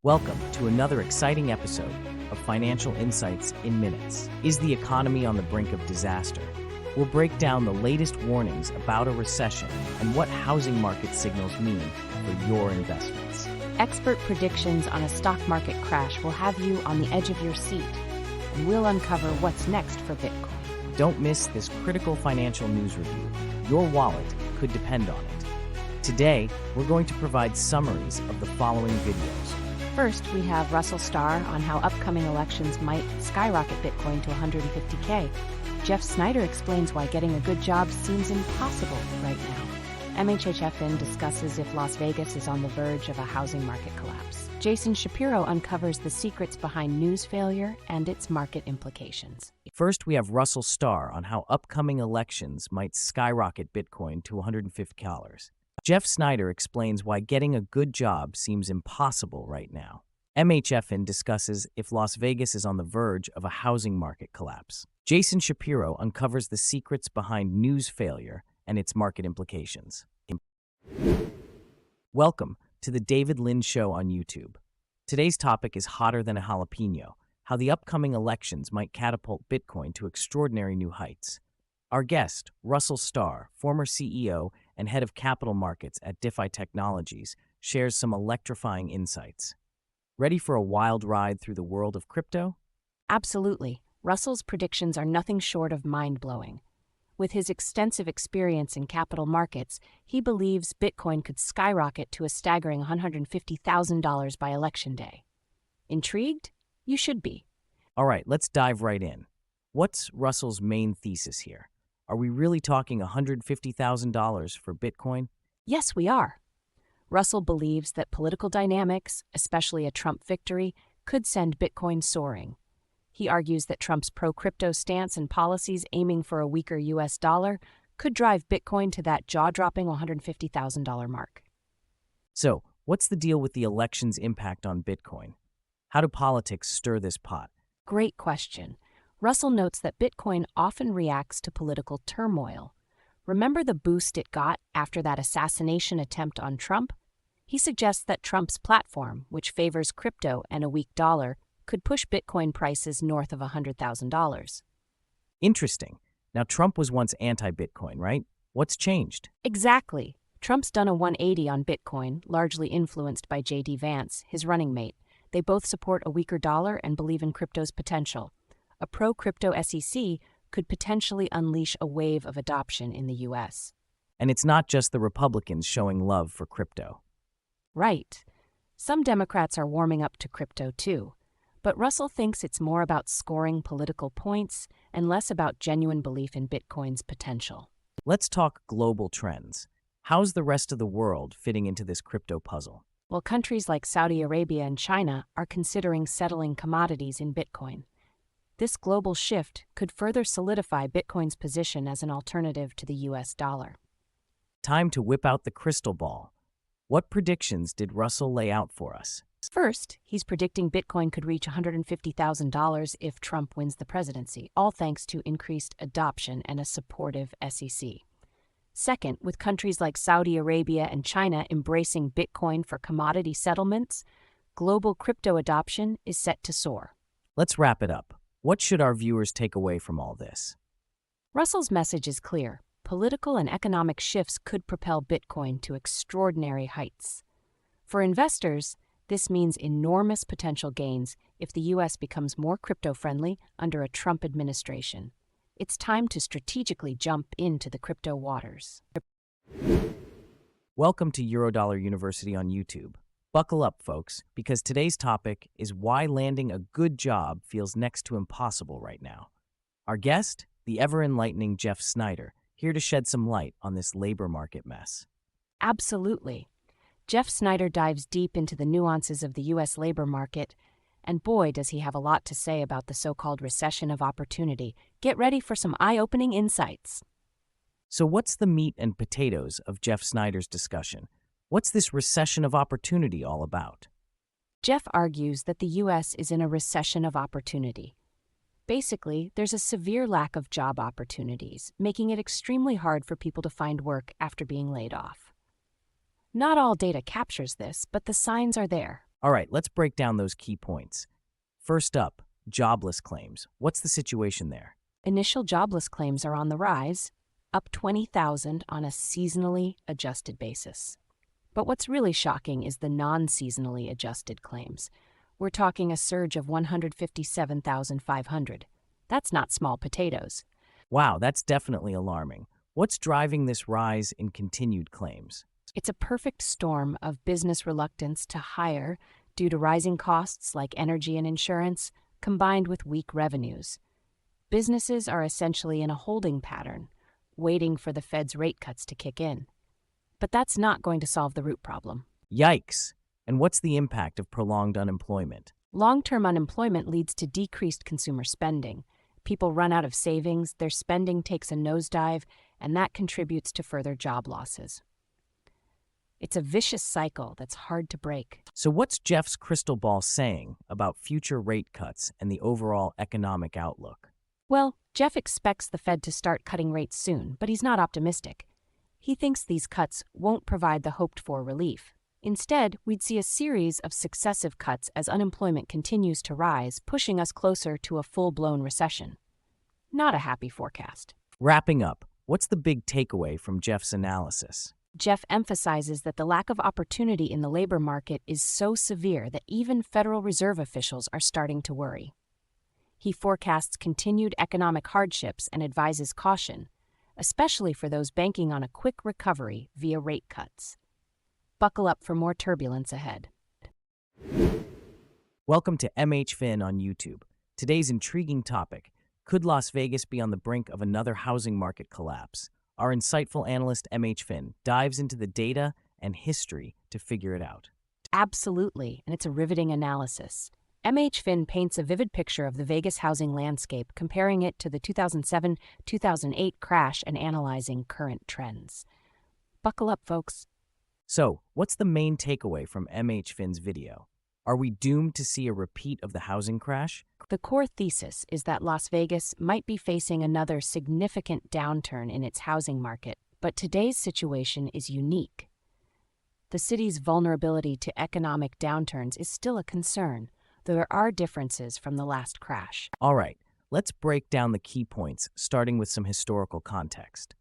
Welcome to another exciting episode of Financial Insights in Minutes. Is the economy on the brink of disaster? We'll break down the latest warnings about a recession and what housing market signals mean for your investments. Expert predictions on a stock market crash will have you on the edge of your seat, and we'll uncover what's next for Bitcoin. Don't miss this critical financial news review. Your wallet could depend on it. Today, we're going to provide summaries of the following videos. First, we have Russell Starr on how upcoming elections might skyrocket Bitcoin to 150K. Jeff Snyder explains why getting a good job seems impossible right now. MHFin discusses if Las Vegas is on the verge of a housing market collapse. Jason Shapiro uncovers the secrets behind news failure and its market implications. First, we have Russell Starr on how upcoming elections might skyrocket Bitcoin to $150. Jeff Snyder explains why getting a good job seems impossible right now. MHFin discusses if Las Vegas is on the verge of a housing market collapse. Jason Shapiro uncovers the secrets behind news failure and its market implications. Welcome to the David Lynn Show on YouTube. Today's topic is hotter than a jalapeno, how the upcoming elections might catapult Bitcoin to extraordinary new heights. Our guest, Russell Starr, former CEO and head of capital markets at DeFi Technologies, shares some electrifying insights. Ready for a wild ride through the world of crypto? Absolutely. Russell's predictions are nothing short of mind-blowing. With his extensive experience in capital markets, he believes Bitcoin could skyrocket to a staggering $150,000 by election day. Intrigued? You should be. All right, let's dive right in. What's Russell's main thesis here? Are we really talking $150,000 for Bitcoin? Yes, we are. Russell believes that political dynamics, especially a Trump victory, could send Bitcoin soaring. He argues that Trump's pro-crypto stance and policies aiming for a weaker U.S. dollar could drive Bitcoin to that jaw-dropping $150,000 mark. So, what's the deal with the election's impact on Bitcoin? How do politics stir this pot? Great question. Russell notes that Bitcoin often reacts to political turmoil. Remember the boost it got after that assassination attempt on Trump? He suggests that Trump's platform, which favors crypto and a weak dollar, could push Bitcoin prices north of $100,000. Interesting. Now, Trump was once anti-Bitcoin, right? What's changed? Exactly. Trump's done a 180 on Bitcoin, largely influenced by J.D. Vance, his running mate. They both support a weaker dollar and believe in crypto's potential. A pro-crypto SEC could potentially unleash a wave of adoption in the U.S. And it's not just the Republicans showing love for crypto. Right. Some Democrats are warming up to crypto too. But Russell thinks it's more about scoring political points and less about genuine belief in Bitcoin's potential. Let's talk global trends. How's the rest of the world fitting into this crypto puzzle? Well, countries like Saudi Arabia and China are considering settling commodities in Bitcoin. This global shift could further solidify Bitcoin's position as an alternative to the U.S. dollar. Time to whip out the crystal ball. What predictions did Russell lay out for us? First, he's predicting Bitcoin could reach $150,000 if Trump wins the presidency, all thanks to increased adoption and a supportive SEC. Second, with countries like Saudi Arabia and China embracing Bitcoin for commodity settlements, global crypto adoption is set to soar. Let's wrap it up. What should our viewers take away from all this? Russell's message is clear. Political and economic shifts could propel Bitcoin to extraordinary heights. For investors, this means enormous potential gains if the U.S. becomes more crypto-friendly under a Trump administration. It's time to strategically jump into the crypto waters. Welcome to Eurodollar University on YouTube. Buckle up, folks, because today's topic is why landing a good job feels next to impossible right now. Our guest, the ever-enlightening Jeff Snyder, here to shed some light on this labor market mess. Absolutely. Jeff Snyder dives deep into the nuances of the U.S. labor market, and boy, does he have a lot to say about the so-called recession of opportunity. Get ready for some eye-opening insights. So what's the meat and potatoes of Jeff Snyder's discussion? What's this recession of opportunity all about? Jeff argues that the U.S. is in a recession of opportunity. Basically, there's a severe lack of job opportunities, making it extremely hard for people to find work after being laid off. Not all data captures this, but the signs are there. All right, let's break down those key points. First up, jobless claims. What's the situation there? Initial jobless claims are on the rise, up 20,000 on a seasonally adjusted basis. But what's really shocking is the non-seasonally adjusted claims. We're talking a surge of 157,500. That's not small potatoes. Wow, that's definitely alarming. What's driving this rise in continued claims? It's a perfect storm of business reluctance to hire due to rising costs like energy and insurance, combined with weak revenues. Businesses are essentially in a holding pattern, waiting for the Fed's rate cuts to kick in. But that's not going to solve the root problem. Yikes! And what's the impact of prolonged unemployment? Long-term unemployment leads to decreased consumer spending. People run out of savings, their spending takes a nosedive, and that contributes to further job losses. It's a vicious cycle that's hard to break. So what's Jeff's crystal ball saying about future rate cuts and the overall economic outlook? Well, Jeff expects the Fed to start cutting rates soon, but he's not optimistic. He thinks these cuts won't provide the hoped-for relief. Instead, we'd see a series of successive cuts as unemployment continues to rise, pushing us closer to a full-blown recession. Not a happy forecast. Wrapping up, what's the big takeaway from Jeff's analysis? Jeff emphasizes that the lack of opportunity in the labor market is so severe that even Federal Reserve officials are starting to worry. He forecasts continued economic hardships and advises caution, especially for those banking on a quick recovery via rate cuts. Buckle up for more turbulence ahead. Welcome to MHFin on YouTube. Today's intriguing topic: could Las Vegas be on the brink of another housing market collapse? Our insightful analyst MHFin dives into the data and history to figure it out. Absolutely, and it's a riveting analysis. MHFin paints a vivid picture of the Vegas housing landscape, comparing it to the 2007-2008 crash and analyzing current trends. Buckle up, folks. So, what's the main takeaway from MHFin's video? Are we doomed to see a repeat of the housing crash? The core thesis is that Las Vegas might be facing another significant downturn in its housing market, but today's situation is unique. The city's vulnerability to economic downturns is still a concern, though there are differences from the last crash. All right, let's break down the key points, starting with some historical context.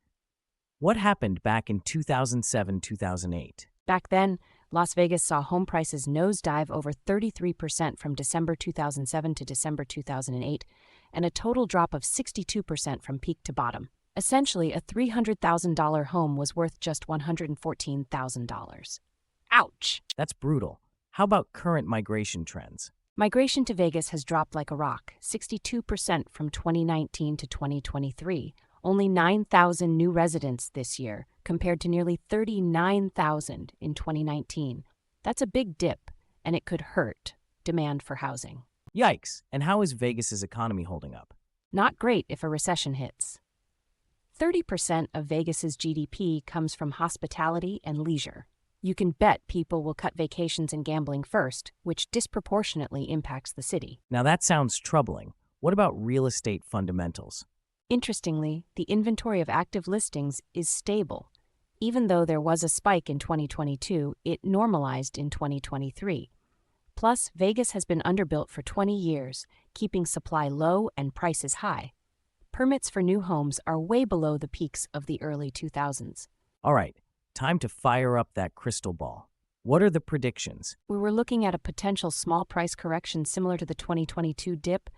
What happened back in 2007-2008? Back then, Las Vegas saw home prices nosedive over 33% from December 2007 to December 2008, and a total drop of 62% from peak to bottom. Essentially, a $300,000 home was worth just $114,000. Ouch! That's brutal. How about current migration trends? Migration to Vegas has dropped like a rock, 62% from 2019 to 2023. Only 9,000 new residents this year, compared to nearly 39,000 in 2019. That's a big dip, and it could hurt demand for housing. Yikes! And how is Vegas's economy holding up? Not great if a recession hits. 30% of Vegas's GDP comes from hospitality and leisure. You can bet people will cut vacations and gambling first, which disproportionately impacts the city. Now that sounds troubling. What about real estate fundamentals? Interestingly, the inventory of active listings is stable. Even though there was a spike in 2022, it normalized in 2023. Plus, Vegas has been underbuilt for 20 years, keeping supply low and prices high. Permits for new homes are way below the peaks of the early 2000s. All right, time to fire up that crystal ball. What are the predictions? We were looking at a potential small price correction similar to the 2022 dip,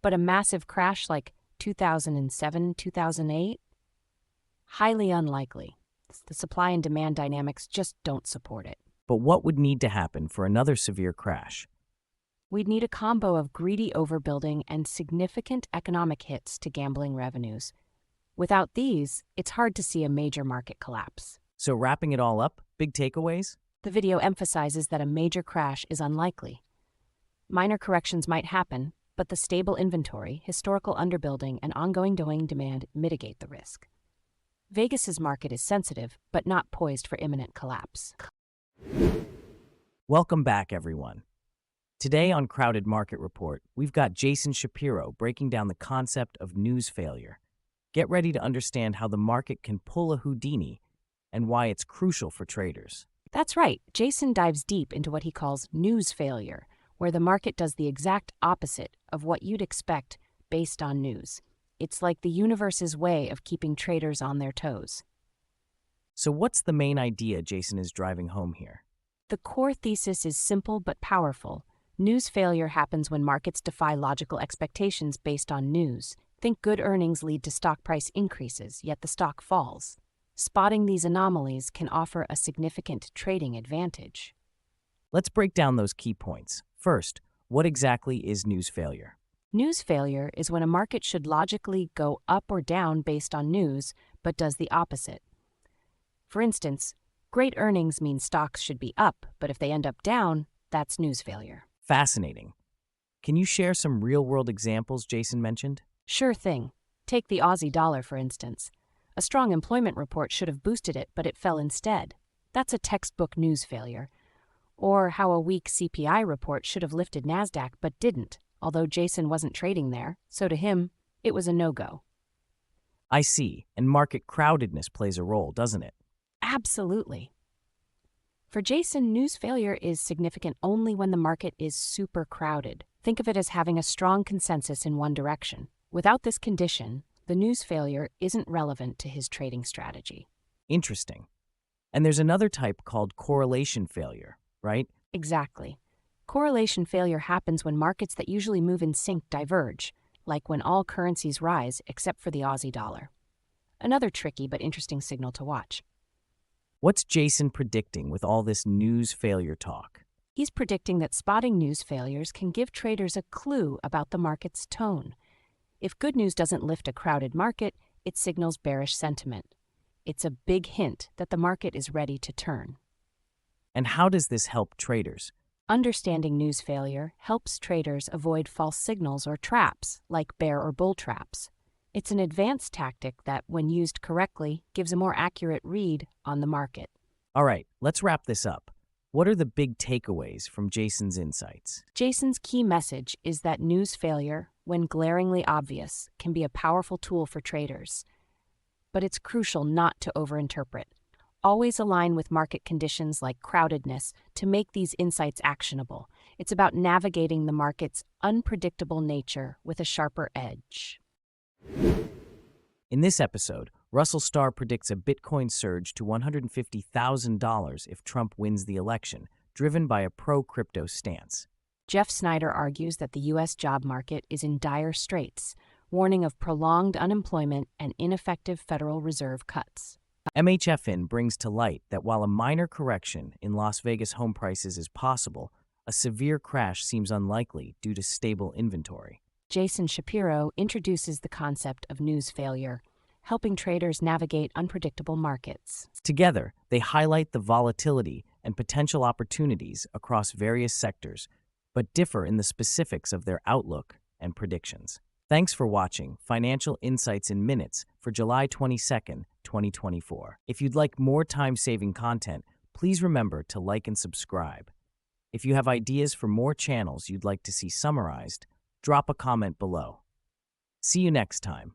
but a massive crash like 2007-2008? Highly unlikely. The supply and demand dynamics just don't support it. But what would need to happen for another severe crash? We'd need a combo of greedy overbuilding and significant economic hits to gambling revenues. Without these, it's hard to see a major market collapse. So wrapping it all up, big takeaways? The video emphasizes that a major crash is unlikely. Minor corrections might happen, but the stable inventory, historical underbuilding, and ongoing demand mitigate the risk. Vegas's market is sensitive, but not poised for imminent collapse. Welcome back, everyone. Today on Crowded Market Report, we've got Jason Shapiro breaking down the concept of news failure. Get ready to understand how the market can pull a Houdini and why it's crucial for traders. That's right. Jason dives deep into what he calls news failure, where the market does the exact opposite of what you'd expect based on news. It's like the universe's way of keeping traders on their toes. So what's the main idea Jason is driving home here? The core thesis is simple but powerful. News failure happens when markets defy logical expectations based on news. Think good earnings lead to stock price increases, yet the stock falls. Spotting these anomalies can offer a significant trading advantage. Let's break down those key points. First, what exactly is news failure? News failure is when a market should logically go up or down based on news, but does the opposite. For instance, great earnings mean stocks should be up, but if they end up down, that's news failure. Fascinating. Can you share some real-world examples Jason mentioned? Sure thing. Take the Aussie dollar, for instance. A strong employment report should have boosted it, but it fell instead. That's a textbook news failure. Or how a weak CPI report should have lifted NASDAQ but didn't, although Jason wasn't trading there, so to him, it was a no-go. I see, and market crowdedness plays a role, doesn't it? Absolutely. For Jason, news failure is significant only when the market is super crowded. Think of it as having a strong consensus in one direction. Without this condition, the news failure isn't relevant to his trading strategy. Interesting. And there's another type called correlation failure, right? Exactly. Correlation failure happens when markets that usually move in sync diverge, like when all currencies rise except for the Aussie dollar. Another tricky but interesting signal to watch. What's Jason predicting with all this news failure talk? He's predicting that spotting news failures can give traders a clue about the market's tone. If good news doesn't lift a crowded market, it signals bearish sentiment. It's a big hint that the market is ready to turn. And how does this help traders? Understanding news failure helps traders avoid false signals or traps, like bear or bull traps. It's an advanced tactic that, when used correctly, gives a more accurate read on the market. All right, let's wrap this up. What are the big takeaways from Jason's insights? Jason's key message is that news failure, when glaringly obvious, can be a powerful tool for traders. But it's crucial not to overinterpret. Always align with market conditions like crowdedness to make these insights actionable. It's about navigating the market's unpredictable nature with a sharper edge. In this episode, Russell Starr predicts a Bitcoin surge to $150,000 if Trump wins the election, driven by a pro-crypto stance. Jeff Snyder argues that the U.S. job market is in dire straits, warning of prolonged unemployment and ineffective Federal Reserve cuts. MHFin brings to light that while a minor correction in Las Vegas home prices is possible, a severe crash seems unlikely due to stable inventory. Jason Shapiro introduces the concept of news failure, helping traders navigate unpredictable markets. Together, they highlight the volatility and potential opportunities across various sectors, but differ in the specifics of their outlook and predictions. Thanks for watching Financial Insights in Minutes for July 22nd, 2024. If you'd like more time-saving content, please remember to like and subscribe. If you have ideas for more channels you'd like to see summarized, drop a comment below. See you next time.